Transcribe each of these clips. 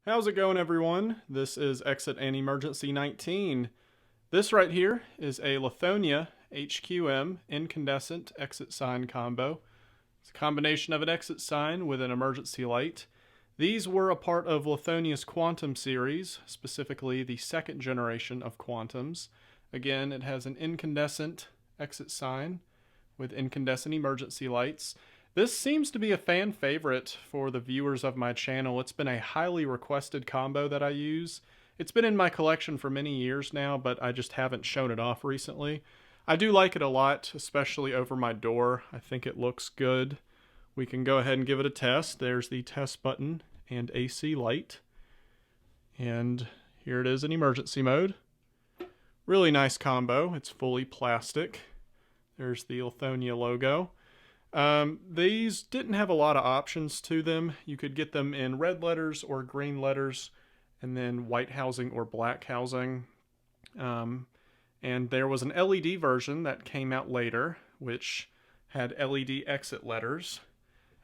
How's it going, everyone? This is Exit and Emergency 19. This right here is a Lithonia HQM incandescent exit sign combo. It's a combination of an exit sign with an emergency light. These were a part of Lithonia's Quantum series, specifically the second generation of Quantums. Again, it has an incandescent exit sign with incandescent emergency lights. This seems to be a fan favorite for the viewers of my channel. It's been a highly requested combo that I use. It's been in my collection for many years now, but I just haven't shown it off recently. I do like it a lot, especially over my door. I think it looks good. We can go ahead and give it a test. There's the test button and AC light. And here it is in emergency mode. Really nice combo. It's fully plastic. There's the Lithonia logo. These didn't have a lot of options to them. You could get them in red letters or green letters, and then white housing or black housing. And there was an LED version that came out later, which had LED exit letters,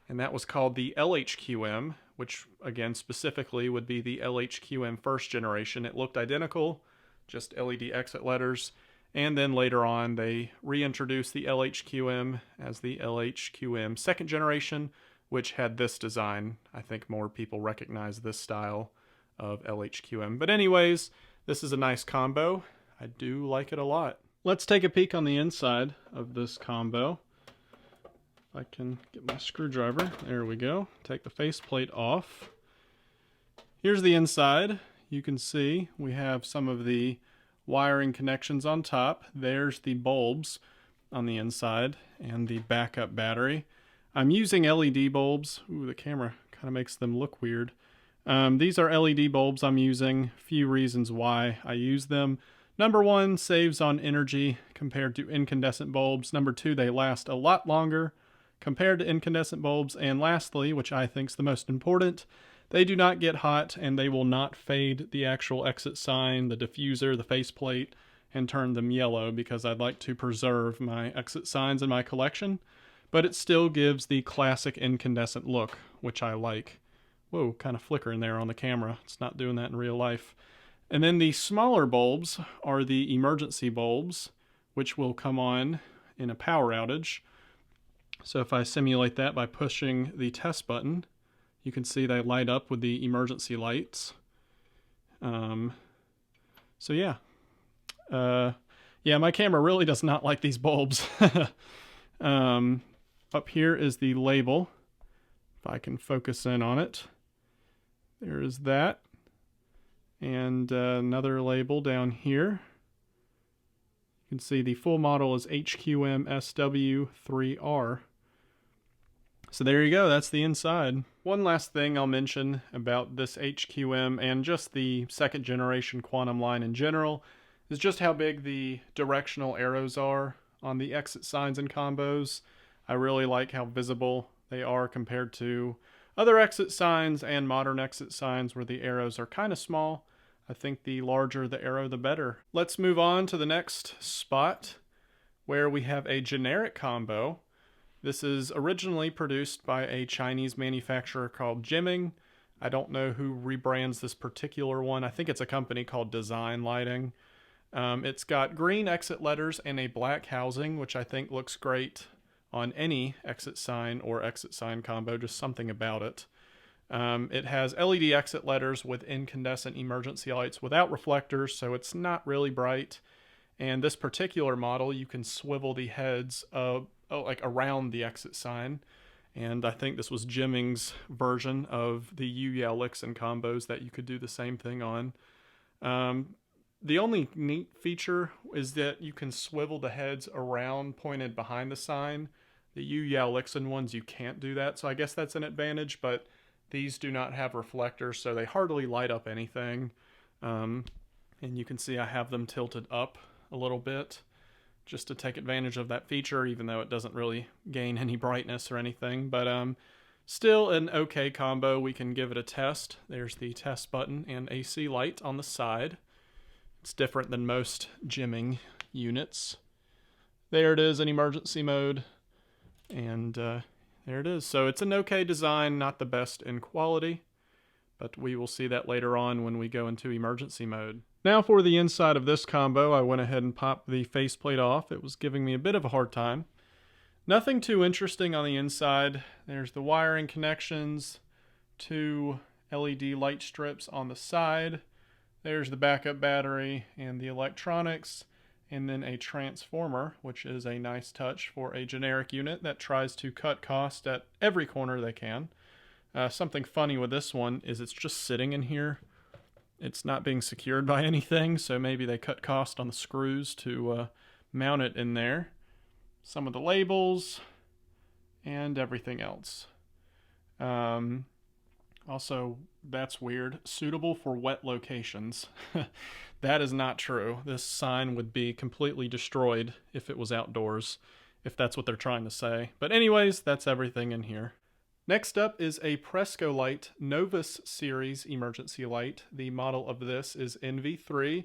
and that was called the LHQM, which again specifically would be the LHQM first generation. It looked identical, just LED exit letters. And then later on, they reintroduced the LHQM as the LHQM second generation, which had this design. I think more people recognize this style of LHQM. But anyways, this is a nice combo. I do like it a lot. Let's take a peek on the inside of this combo. If I can get my screwdriver. There we go. Take the faceplate off. Here's the inside. You can see we have some of the wiring connections on top. There's the bulbs on the inside and the backup battery. I'm using LED bulbs. Ooh, the camera kind of makes them look weird. These are LED bulbs I'm using. Few reasons why I use them. Number one, saves on energy compared to incandescent bulbs. Number two, they last a lot longer compared to incandescent bulbs. And lastly, which I think is the most important, they do not get hot and they will not fade the actual exit sign, the diffuser, the faceplate, and turn them yellow, because I'd like to preserve my exit signs in my collection. But it still gives the classic incandescent look, which I like. Whoa, kind of flickering there on the camera. It's not doing that in real life. And then the smaller bulbs are the emergency bulbs, which will come on in a power outage. So if I simulate that by pushing the test button, you can see they light up with the emergency lights. So yeah. Yeah, my camera really does not like these bulbs. Up here is the label. If I can focus in on it. There is that. And another label down here. You can see the full model is HQM SW3R. So there you go, that's the inside. One last thing I'll mention about this HQM and just the second generation Quantum line in general is just how big the directional arrows are on the exit signs and combos. I really like how visible they are compared to other exit signs and modern exit signs where the arrows are kind of small. I think the larger the arrow, the better. Let's move on to the next spot where we have a generic combo. This is originally produced by a Chinese manufacturer called Jimming. I don't know who rebrands this particular one. I think it's a company called Design Lighting. It's got green exit letters and a black housing, which I think looks great on any exit sign or exit sign combo, just something about it. It has LED exit letters with incandescent emergency lights without reflectors, so it's not really bright. And this particular model, you can swivel the heads like around the exit sign, and I think this was Jimming's version of the Yu-Yao Lixin combos that you could do the same thing on. The only neat feature is that you can swivel the heads around pointed behind the sign. The Yu-Yao Lixin ones, you can't do that, so I guess that's an advantage, but these do not have reflectors, so they hardly light up anything. And you can see I have them tilted up a little bit just to take advantage of that feature, even though it doesn't really gain any brightness or anything. But still an okay combo. We can give it a test. There's the test button and AC light on the side. It's different than most Jimming units. There it is in emergency mode. And there it is. So it's an okay design, not the best in quality, but we will see that later on when we go into emergency mode. Now for the inside of this combo, I went ahead and popped the faceplate off. It was giving me a bit of a hard time. Nothing too interesting on the inside. There's the wiring connections, 2 LED light strips on the side. There's the backup battery and the electronics, and then a transformer, which is a nice touch for a generic unit that tries to cut cost at every corner they can. Something funny with this one is it's just sitting in here. It's not being secured by anything, so maybe they cut cost on the screws to mount it in there. Some of the labels and everything else. Also, that's weird. Suitable for wet locations. That is not true. This sign would be completely destroyed if it was outdoors, if that's what they're trying to say. But anyways, that's everything in here. Next up is a Prescolite Novus series emergency light. The model of this is NV3.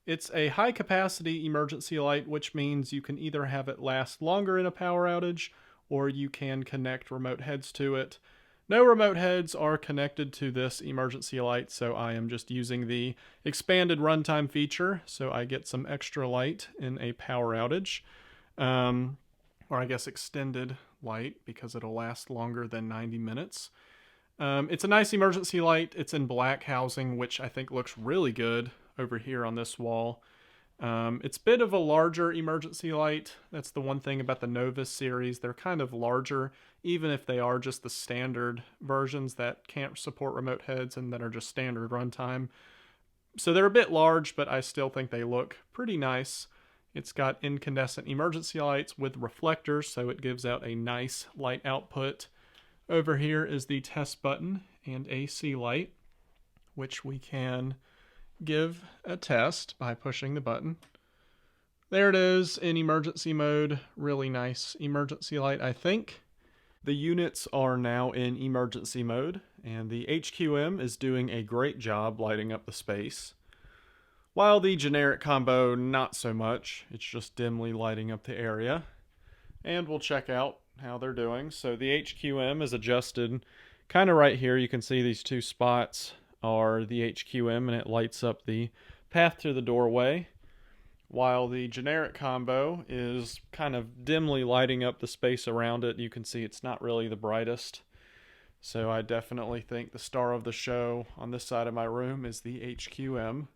It's a high capacity emergency light, which means you can either have it last longer in a power outage, or you can connect remote heads to it. No remote heads are connected to this emergency light, so I am just using the expanded runtime feature, so I get some extra light in a power outage. Or I guess extended light, because it'll last longer than 90 minutes. It's a nice emergency light. It's in black housing, which I think looks really good over here on this wall. It's a bit of a larger emergency light. That's the one thing about the Novus series. They're kind of larger, even if they are just the standard versions that can't support remote heads and that are just standard runtime. So they're a bit large, but I still think they look pretty nice. It's got incandescent emergency lights with reflectors, so it gives out a nice light output. Over here is the test button and AC light, which we can give a test by pushing the button. There it is in emergency mode. Really nice emergency light, I think. The units are now in emergency mode, and the HQM is doing a great job lighting up the space. While the generic combo, not so much. It's just dimly lighting up the area. And we'll check out how they're doing. So the HQM is adjusted kind of right here. You can see these 2 spots are the HQM, and it lights up the path to the doorway. While the generic combo is kind of dimly lighting up the space around it. You can see it's not really the brightest. So I definitely think the star of the show on this side of my room is the HQM.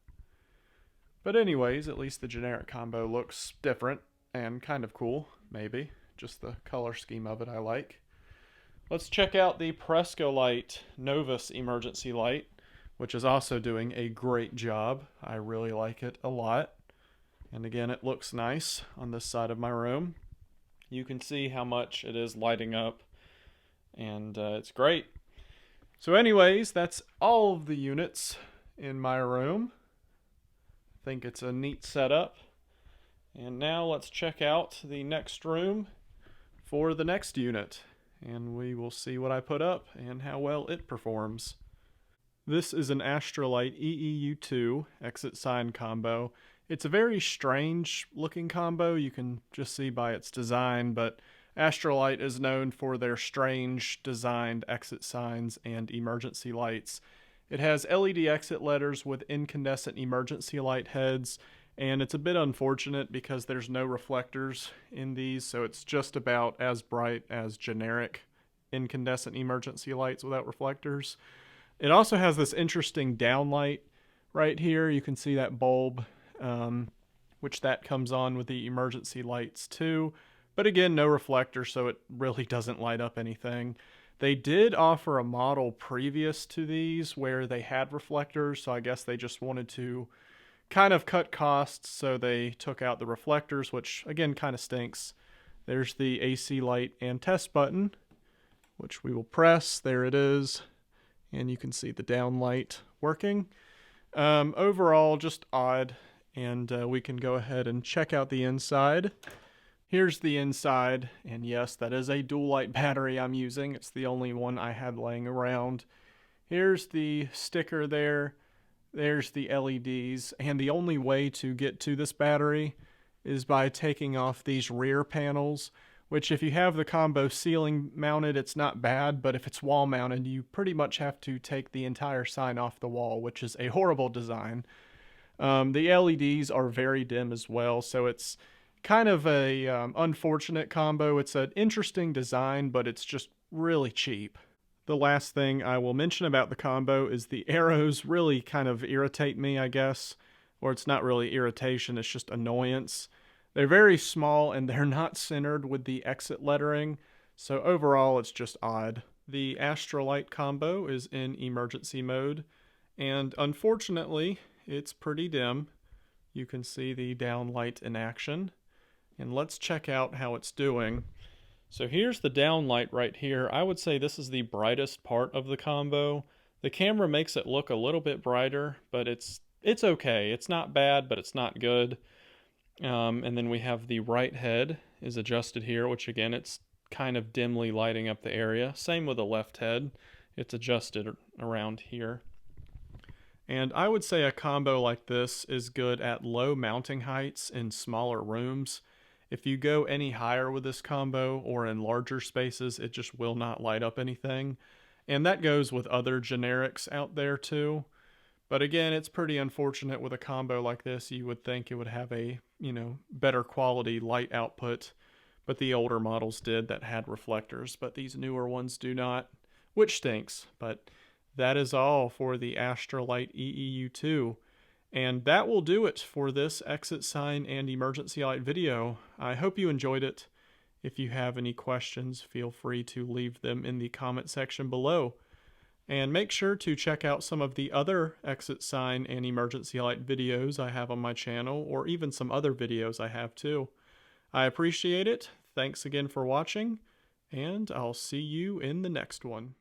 But anyways, at least the generic combo looks different and kind of cool, maybe. Just the color scheme of it I like. Let's check out the Prescolite Novus emergency light, which is also doing a great job. I really like it a lot. And again, it looks nice on this side of my room. You can see how much it is lighting up, and it's great. So anyways, that's all of the units in my room. I think it's a neat setup. And now let's check out the next room for the next unit, and we will see what I put up and how well it performs. This is an Astrolite EEU2 exit sign combo. It's a very strange looking combo, you can just see by its design, but Astrolite is known for their strange designed exit signs and emergency lights. It has LED exit letters with incandescent emergency light heads, and it's a bit unfortunate because there's no reflectors in these, so it's just about as bright as generic incandescent emergency lights without reflectors. It also has this interesting downlight right here. You can see that bulb, which that comes on with the emergency lights too. But again, no reflector, so it really doesn't light up anything. They did offer a model previous to these where they had reflectors, so I guess they just wanted to kind of cut costs, so they took out the reflectors, which again kind of stinks. There's the AC light and test button, which we will press. There it is. And you can see the downlight working. Overall, just odd. And we can go ahead and check out the inside. Here's the inside, and yes, that is a dual light battery I'm using. It's the only one I had laying around. Here's the sticker there. There's the LEDs, and the only way to get to this battery is by taking off these rear panels, which if you have the combo ceiling mounted, it's not bad, but if it's wall mounted, you pretty much have to take the entire sign off the wall, which is a horrible design. The LEDs are very dim as well, so it's kind of a unfortunate combo. It's an interesting design, but it's just really cheap. The last thing I will mention about the combo is the arrows really kind of irritate me, I guess. Or it's not really irritation, it's just annoyance. They're very small and they're not centered with the exit lettering, so overall it's just odd. The Astrolight combo is in emergency mode, and unfortunately it's pretty dim. You can see the downlight in action. And let's check out how it's doing. So here's the downlight right here. I would say this is the brightest part of the combo. The camera makes it look a little bit brighter, but it's okay. It's not bad, but it's not good. And then we have the right head is adjusted here, which again, it's kind of dimly lighting up the area. Same with the left head. It's adjusted around here. And I would say a combo like this is good at low mounting heights in smaller rooms. If you go any higher with this combo or in larger spaces, it just will not light up anything. And that goes with other generics out there too. But again, it's pretty unfortunate with a combo like this. You would think it would have a, better quality light output, but the older models did that had reflectors, but these newer ones do not, which stinks. But that is all for the Astrolight EEU2. And that will do it for this exit sign and emergency light video. I hope you enjoyed it. If you have any questions, feel free to leave them in the comment section below. And make sure to check out some of the other exit sign and emergency light videos I have on my channel, or even some other videos I have too. I appreciate it. Thanks again for watching, and I'll see you in the next one.